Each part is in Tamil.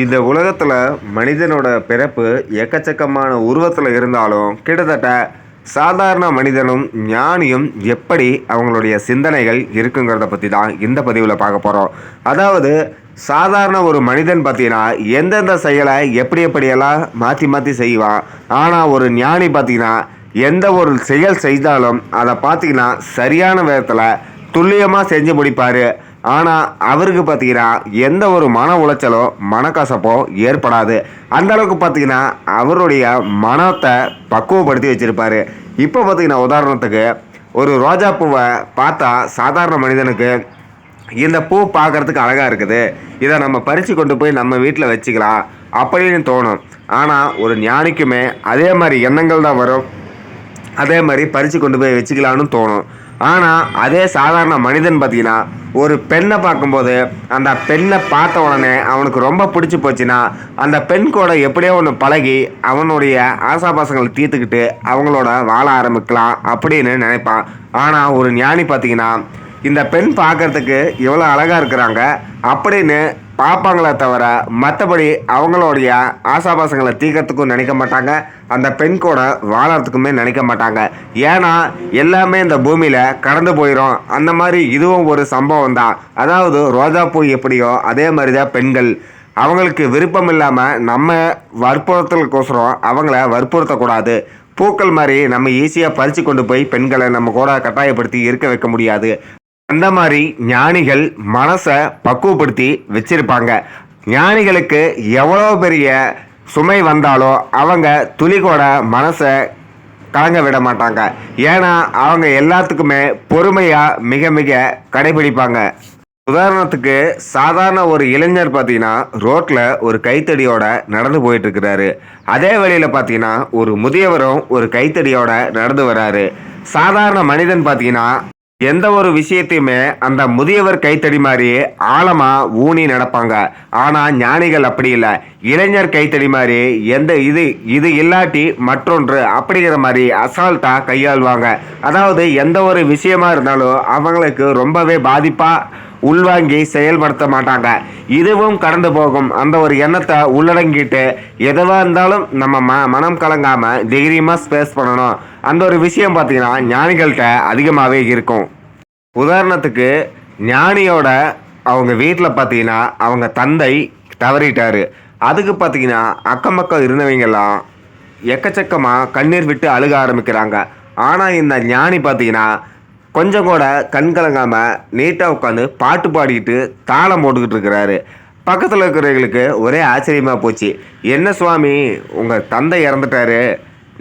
இந்த உலகத்துல மனிதனோட பிறப்பு எக்கச்சக்கமான உருவத்துல இருந்தாலும், கிட்டத்தட்ட சாதாரண மனிதனும், ஞானியும் எப்படி அவங்களுடைய சிந்தனைகள் இருக்குங்கிறத பத்தி தான் இந்த பதிவுல பார்க்க போறோம். அதாவது சாதாரண ஒரு மனிதன் பார்த்தீங்கன்னா, எந்தெந்த செயல எப்படி எப்படியெல்லாம் மாத்தி மாத்தி செய்வான். ஆனா ஒரு ஞானி பார்த்தீங்கன்னா, எந்த ஒரு செயல் செய்தாலும் அத பார்த்தீங்கன்னா, சரியான விதத்துல துல்லியமா செஞ்சு முடிப்பாரு. ஆனா, அவருக்கு பார்த்தீங்கன்னா, எந்த ஒரு மன உளைச்சலோ, மனக்கசப்போ ஏற்படாது. அந்த அளவுக்கு பார்த்தீங்கன்னா, அவருடைய மனத்த பக்குவப்படுத்தி வச்சிருப்பாரு. இப்போ பார்த்தீங்கன்னா, உதாரணத்துக்கு ஒரு ரோஜா பூவ பார்த்தா சாதாரண மனிதனுக்கு, இந்த பூ பார்க்கறதுக்கு அழகா இருக்குது. இத நம்ம பறிச்சு கொண்டு போய் நம்ம வீட்ல வச்சுக்கலாம் அப்படின்னு தோணும். ஆனா, ஒரு ஞானிக்குமே அதே மாரி எண்ணங்கள் தான் வரும். அதே மாரி பறிச்சு கொண்டு போய் வச்சுக்கலான்னு தோணும். ஆனா, அதே சாதாரண மனிதன் பார்த்தீங்கன்னா, ஒரு பெண்ண பார்க்கும்போது, அந்த பெண்ண பார்த்த உடனே அவனுக்கு ரொம்ப பிடிச்சு போச்சுன்னா, அந்த பெண் கூட எப்படியோ ஒண்ணு பழகி, அவனுடைய ஆசாபாசங்கள தீர்த்துக்கிட்டு, அவங்களோட வாழ ஆரம்பிக்கலாம் அப்படின்னு நினைப்பான். ஆனா, ஒரு ஞானி பார்த்தீங்கன்னா, இந்த பெண் பார்க்கறதுக்கு இவ்வளோ அழகா இருக்கிறாங்க அப்படின்னு பார்ப்பாங்களே தவிர, மற்றபடி அவங்களுடைய ஆசாபாசங்களை தீர்க்கறதுக்கும் நினைக்க மாட்டாங்க. அந்த பெண் கூட வாழறதுக்குமே நினைக்க மாட்டாங்க. ஏன்னா எல்லாமே இந்த பூமியில கடந்து போயிடும். அந்த மாதிரி இதுவும் ஒரு சம்பவம் தான். அதாவது ரோஜாப்பூ எப்படியோ அதே மாதிரி தான் பெண்கள். அவங்களுக்கு விருப்பம் இல்லாமல் நம்ம வற்புறுத்தலுக்கோசரம் அவங்கள வற்புறுத்தக்கூடாது. பூக்கள் மாதிரி நம்ம ஈஸியாக பறித்து கொண்டு போய் பெண்களை நம்ம கூட கட்டாயப்படுத்தி இருக்க வைக்க முடியாது. அந்த மாதிரி ஞானிகள் மனசை பக்குவப்படுத்தி வச்சிருப்பாங்க. ஞானிகளுக்கு எவ்வளோ பெரிய சுமை வந்தாலும் அவங்க துளி கூட மனசை கலங்க விட மாட்டாங்க. ஏன்னா அவங்க எல்லாத்துக்குமே பொறுமையாக மிக மிக கடைபிடிப்பாங்க. உதாரணத்துக்கு சாதாரண ஒரு இளைஞர் பார்த்தீங்கன்னா ரோட்டில் ஒரு கைத்தடியோட நடந்து போயிட்டு இருக்கிறாரு. அதே வழியில் பார்த்தீங்கன்னா ஒரு முதியவரும் ஒரு கைத்தடியோட நடந்து வராரு. சாதாரண மனிதன் பார்த்தீங்கன்னா எந்த ஒரு விஷயத்தையுமே அந்த முதியவர் கைத்தடி மாதிரி ஆழமா ஊனி நடப்பாங்க. ஆனா ஞானிகள் அப்படி இல்லை. இளைஞர் கைத்தடி மாதிரி எந்த இது இது இல்லாட்டி மற்றொன்று அப்படிங்கிற மாதிரி அசால்ட்டா கையாள்வாங்க. அதாவது எந்த ஒரு விஷயமா இருந்தாலும் அவங்களுக்கு ரொம்பவே பாதிப்பா உள்வாங்கி செயல்படுத்த மாட்டாங்க. இதுவும் கடந்து போகும் அந்த ஒரு எண்ணத்தை உள்ளடங்கிட்டு எதுவாக இருந்தாலும் நம்ம மனம் கலங்காம தைரியமாக ஸ்பேஸ் பண்ணணும். அந்த ஒரு விஷயம் பார்த்தீங்கன்னா ஞானிகள்கிட்ட அதிகமாகவே இருக்கும். உதாரணத்துக்கு ஞானியோட அவங்க வீட்டில் பார்த்தீங்கன்னா அவங்க தந்தை தவறிட்டாரு. அதுக்கு பார்த்தீங்கன்னா அக்கம் பக்கம் இருந்தவங்கெல்லாம் எக்கச்சக்கமாக கண்ணீர் விட்டு அழுக ஆரம்பிக்கிறாங்க. ஆனால் இந்த ஞானி பார்த்தீங்கன்னா கொஞ்சம் கூட கண் கலங்காமல் நீட்டாக உட்காந்து பாட்டு பாடிக்கிட்டு தாளம் போட்டுக்கிட்டு இருக்கிறாரு. பக்கத்தில் இருக்கிறவங்களுக்கு ஒரே ஆச்சரியமாக போச்சு. என்ன சுவாமி, உங்கள் தந்தை இறந்துட்டாரு,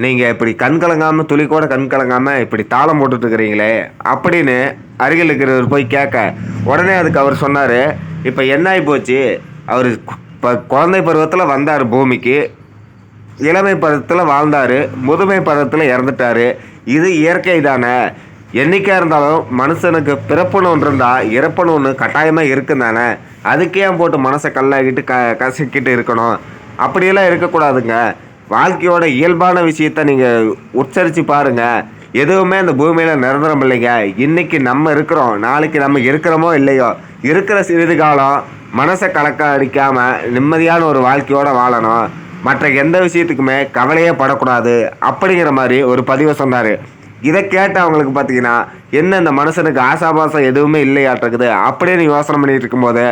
நீங்கள் இப்படி கண் கலங்காமல் துளி கூட கண் கலங்காமல் இப்படி தாளம் போட்டுட்ருக்கிறீங்களே அப்படின்னு அருகில் இருக்கிறவர் போய் கேட்க, உடனே அதுக்கு அவர் சொன்னார், இப்போ என்ன ஆகி போச்சு, அவர் இப்போ குழந்தை பருவத்தில் வந்தார் பூமிக்கு, இளமை பருவத்தில் வாழ்ந்தார், முதுமை பருவத்தில் இறந்துட்டார். இது இயற்கை தானே. என்றைக்காக இருந்தாலும் மனுஷனுக்கு பிறப்புன்னு ஒன்று இருந்தால் இறப்புன்னு ஒன்று கட்டாயமாக இருக்குன்னு தானே. அதுக்கே போட்டு மனசை கல்லாகிட்டு கசக்கிட்டு இருக்கணும். அப்படியெல்லாம் இருக்கக்கூடாதுங்க. வாழ்க்கையோட இயல்பான விஷயத்த நீங்கள் உச்சரித்து பாருங்கள். எதுவுமே அந்த பூமியில் நிரந்தரம் இல்லைங்க. இன்றைக்கி நம்ம இருக்கிறோம், நாளைக்கு நம்ம இருக்கிறோமோ இல்லையோ, இருக்கிற சிறிது காலம் மனசை கலக்க அடிக்காமல் நிம்மதியான ஒரு வாழ்க்கையோடு வாழணும். மற்ற எந்த விஷயத்துக்குமே கவலையே படக்கூடாது அப்படிங்கிற மாதிரி ஒரு பதிவை சொன்னார். இதை கேட்டு அவங்களுக்கு பார்த்தீங்கன்னா என்ன இந்த மனுஷனுக்கு ஆசாபாசம் எதுவுமே இல்லையாட்டிருக்குது அப்படின்னு யோசனை பண்ணிட்டு இருக்கும்போது,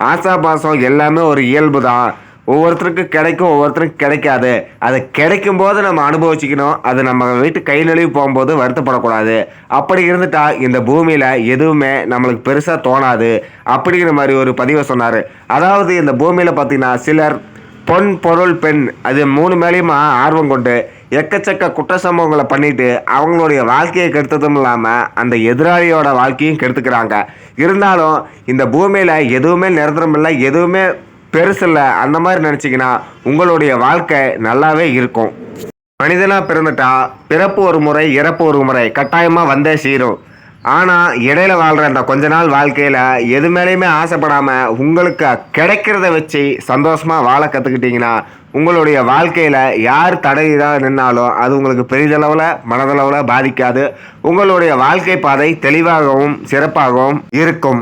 ஆசாபாசம் எல்லாமே ஒரு இயல்பு தான். ஒவ்வொருத்தருக்கு கிடைக்கும், ஒவ்வொருத்தருக்கு கிடைக்காது. அது கிடைக்கும் போது நம்ம அனுபவிச்சுக்கணும். அது நம்ம வீட்டு கை நழுவி போகும்போது வருத்தப்படக்கூடாது. அப்படி இருந்துட்டா இந்த பூமியில் எதுவுமே நம்மளுக்கு பெருசாக தோணாது அப்படிங்கிற மாதிரி ஒரு பதிவை சொன்னார். அதாவது இந்த பூமியில் பார்த்தீங்கன்னா சிலர் பொன் பொருள் பெண் அது மூணு மேலேயும் ஆர்வம் கொண்டு எக்கச்சக்க குற்ற சம்பவங்களை பண்ணிட்டு அவங்களுடைய வாழ்க்கையை கெடுத்ததும் இல்லாமல் அந்த எதிராளியோட வாழ்க்கையும் கெடுத்துக்கிறாங்க. இருந்தாலும் இந்த பூமியில் எதுவுமே நிரந்தரம் இல்லை, எதுவுமே பெருசில்லை அந்த மாதிரி நினச்சிங்கன்னா உங்களுடைய வாழ்க்கை நல்லாவே இருக்கும். மனிதனாக பிறந்துட்டா பிறப்பு ஒரு முறை, இறப்பு ஒரு முறை கட்டாயமாக வந்தே சீரும். ஆனால் இடையில வாழ்கிற அந்த கொஞ்ச நாள் வாழ்க்கையில் எது மேலேயுமே ஆசைப்படாமல் உங்களுக்கு கிடைக்கிறத வச்சு சந்தோஷமாக வாழ கற்றுக்கிட்டிங்கன்னா உங்களுடைய வாழ்க்கையில் யார் தடையாக நின்னாலும் அது உங்களுக்கு பெரிதளவில் மனதளவில் பாதிக்காது. உங்களுடைய வாழ்க்கை பாதை தெளிவாகவும் சிறப்பாகவும் இருக்கும்.